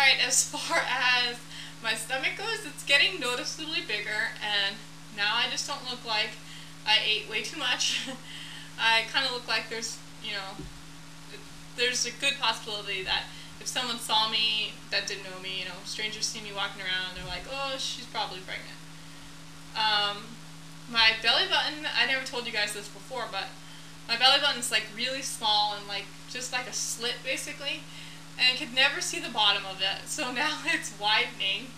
Alright, as far as my stomach goes, it's getting noticeably bigger, and now I just don't look like I ate way too much. I kind of look like there's a good possibility that if someone saw me that didn't know me, strangers see me walking around, they're like, oh, she's probably pregnant. My belly button, I never told you guys this before, but my belly button's like really small and like just like a slit basically, and I could never see the bottom of it, so now it's widening.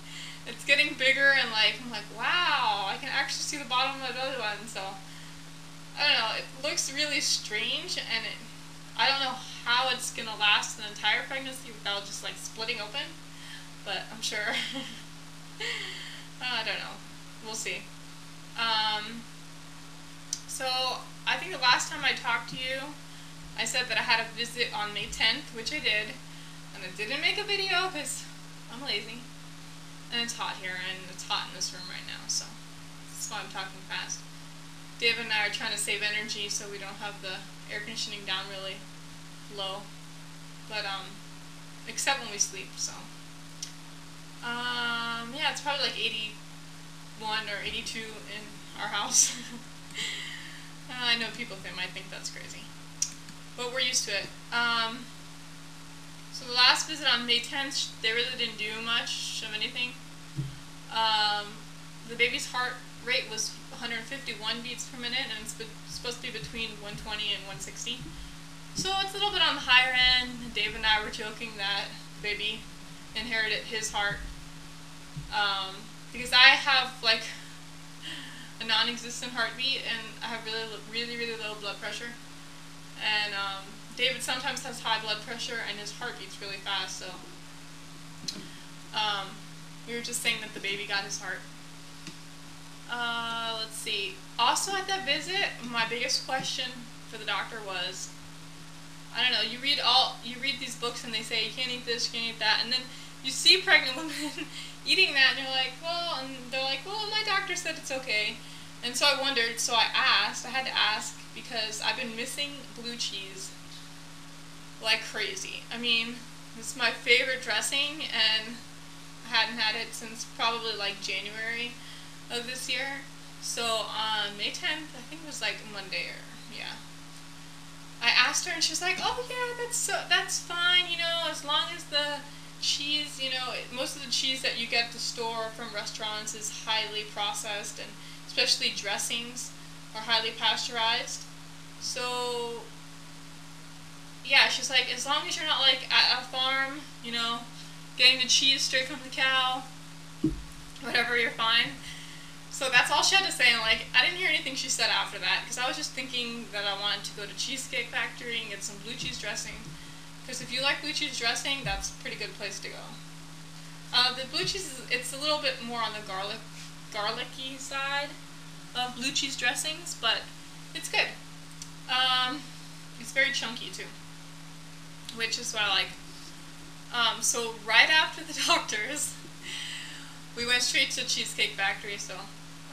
It's getting bigger, and I'm like, wow, I can actually see the bottom of my belly button, so I don't know, it looks really strange, and I don't know how it's gonna last an entire pregnancy without just like splitting open, but I'm sure. I don't know. We'll see. So I think the last time I talked to you, I said that I had a visit on May 10th, which I did, and I didn't make a video because I'm lazy, and it's hot here, and it's hot in this room right now, so that's why I'm talking fast. David and I are trying to save energy so we don't have the air conditioning down really low, but except when we sleep, so yeah, it's probably like 81 or 82 in our house. I know people might think that's crazy, but we're used to it. So the last visit on May 10th, they really didn't do much of anything. The baby's heart rate was 151 beats per minute, and it's supposed to be between 120 and 160. So it's a little bit on the higher end. Dave and I were joking that the baby inherited his heart, because I have like a non-existent heartbeat, and I have really low blood pressure, and David sometimes has high blood pressure and his heart beats really fast, so we were just saying that the baby got his heart. Let's see. Also at that visit, my biggest question for the doctor was, I don't know, you read these books and they say you can't eat this, you can't eat that, and then you see pregnant women eating that, and you're like, well, and they're like, well, my doctor said it's okay. And so I wondered, so I had to ask, because I've been missing blue cheese like crazy. I mean, it's my favorite dressing, and I hadn't had it since probably like January of this year. So on May 10th, I think it was like Monday, or yeah, I asked her, and she's like, oh yeah, that's fine, as long as the cheese, most of the cheese that you get at the store from restaurants is highly processed, and especially dressings are highly pasteurized. So yeah, she's like, as long as you're not like at a farm, getting the cheese straight from the cow, whatever, you're fine. So that's all she had to say, and like, I didn't hear anything she said after that, because I was just thinking that I wanted to go to Cheesecake Factory and get some blue cheese dressing, because if you like blue cheese dressing, that's a pretty good place to go. The blue cheese, it's a little bit more on the garlicky side of blue cheese dressings, but it's good. It's very chunky too, which is what I like. So right after the doctors, we went straight to Cheesecake Factory, so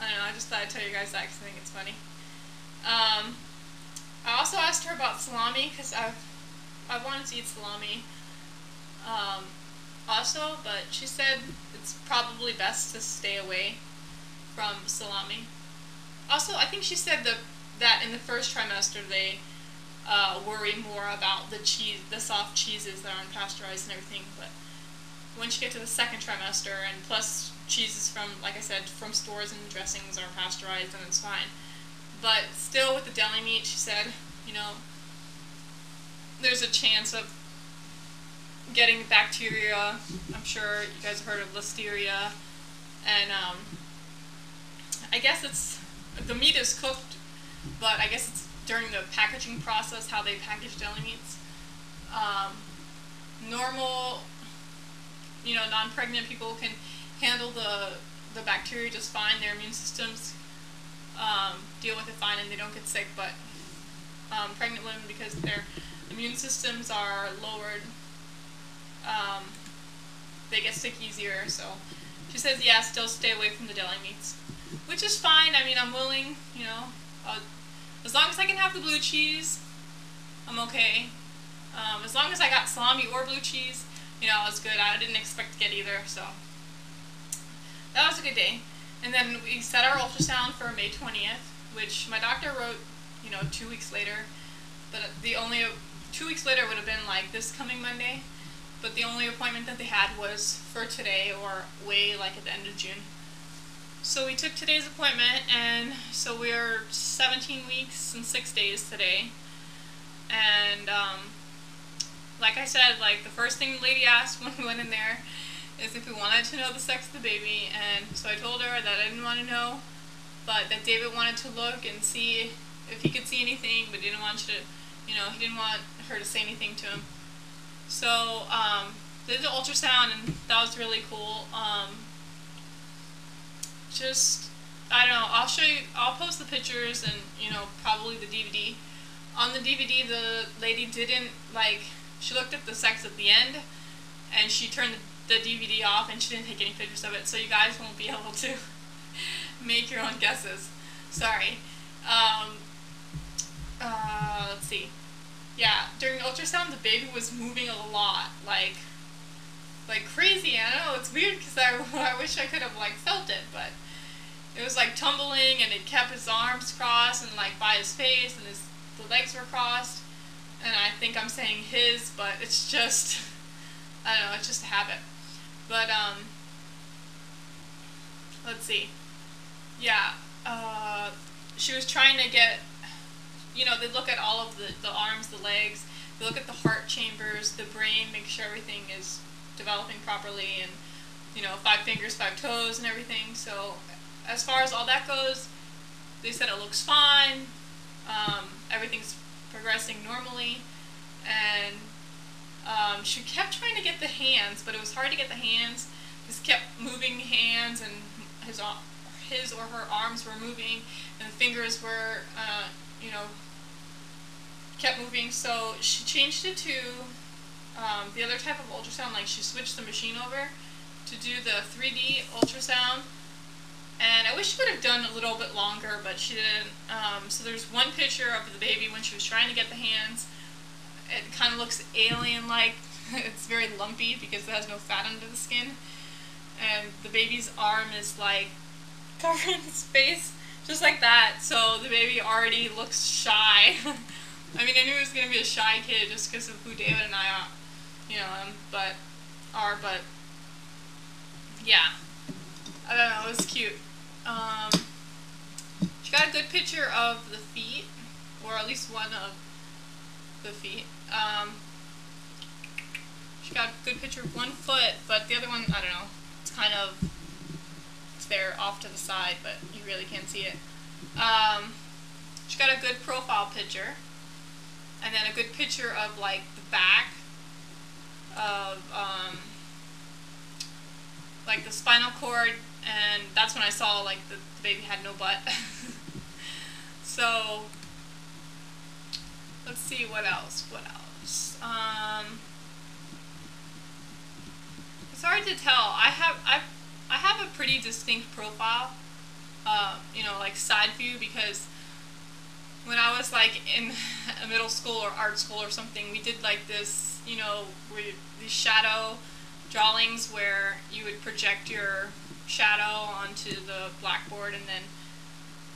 I don't know, I just thought I'd tell you guys that because I think it's funny. I also asked her about salami, because I've wanted to eat salami also, but she said it's probably best to stay away from salami. Also, I think she said that in the first trimester they worry more about the soft cheeses that aren't pasteurized and everything, but once you get to the second trimester, and plus cheeses from, like I said, from stores and dressings are pasteurized, and it's fine. But still, with the deli meat, she said, there's a chance of getting bacteria. I'm sure you guys have heard of listeria, and I guess the meat is cooked, but I guess it's during the packaging process, how they package deli meats. Normal, non-pregnant people can handle the bacteria just fine. Their immune systems deal with it fine, and they don't get sick, but pregnant women, because their immune systems are lowered, they get sick easier. So she says, yeah, still stay away from the deli meats, which is fine. I mean, I'm willing, as long as I can have the blue cheese, I'm okay. As long as I got salami or blue cheese, you know, it was good. I didn't expect to get either, so that was a good day. And then we set our ultrasound for May 20th, which my doctor wrote, you know, 2 weeks later. But the only 2 weeks later would have been like this coming Monday. But the only appointment that they had was for today, or way like at the end of June. So we took today's appointment, and so we're 17 weeks and 6 days today. And like I said, like the first thing the lady asked when we went in there is if we wanted to know the sex of the baby, and so I told her that I didn't want to know, but that David wanted to look and see if he could see anything, but didn't want you to, you know, he didn't want her to say anything to him. So did the ultrasound, and that was really cool. Just, I don't know, I'll show you, I'll post the pictures and, you know, probably the DVD. On the DVD, the lady didn't, like, she looked at the sex at the end, and she turned the DVD off, and she didn't take any pictures of it, so you guys won't be able to make your own guesses. Sorry. Let's see. Yeah, during the ultrasound, the baby was moving a lot, like crazy. I don't know, it's weird because I wish I could have, like, felt it, but it was, like, tumbling, and it kept his arms crossed, and, like, by his face, and the legs were crossed, and I think I'm saying his, but it's just, I don't know, it's just a habit. But, let's see. Yeah, she was trying to get, you know, they look at all of the arms, the legs, they look at the heart chambers, the brain, make sure everything is developing properly, and, you know, 5 fingers, 5 toes, and everything. So as far as all that goes, they said it looks fine, everything's progressing normally, and she kept trying to get the hands, but it was hard to get the hands. Just kept moving hands, and his or her arms were moving, and the fingers were, you know, kept moving. So she changed it to the other type of ultrasound. Like, she switched the machine over to do the 3D ultrasound, and I wish she would have done a little bit longer, but she didn't. So there's one picture of the baby when she was trying to get the hands. It kind of looks alien-like. It's very lumpy because it has no fat under the skin, and the baby's arm is like covering his face, just like that. So the baby already looks shy. I mean, I knew he was gonna be a shy kid just because of who David and I are, you know, but yeah, I don't know, it was cute. She got a good picture of the feet, or at least one of the feet. She got a good picture of one foot, but the other one, I don't know, it's kind of, it's there off to the side, but you really can't see it. She got a good profile picture, and then a good picture of, like, the back of, like, the spinal cord, and that's when I saw, like, the baby had no butt. So let's see, what else? It's hard to tell. I have a pretty distinct profile, you know, like side view, because when I was like in a middle school or art school or something, we did like this, you know, these shadow drawings where you would project your shadow onto the blackboard, and then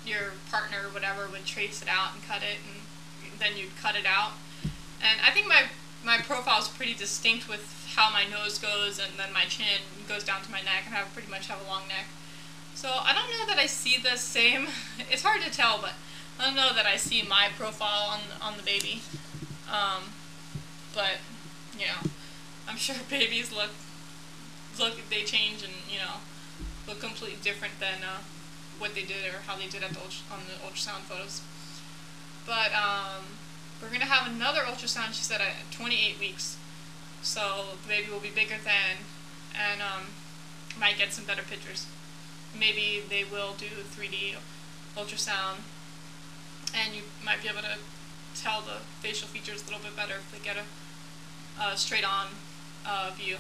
your partner or whatever would trace it out and cut it, and then you'd cut it out. And I think my profile is pretty distinct with how my nose goes, and then my chin goes down to my neck, and I pretty much have a long neck. So I don't know that I see the same. It's hard to tell, but I don't know that I see my profile on the baby. But you know, I'm sure babies look they change, and you know, look completely different than what they did or how they did on the ultrasound photos. But we're gonna have another ultrasound, she said, at 28 weeks. So the baby will be bigger then, and might get some better pictures. Maybe they will do 3D ultrasound, and you might be able to tell the facial features a little bit better if they get a straight-on view.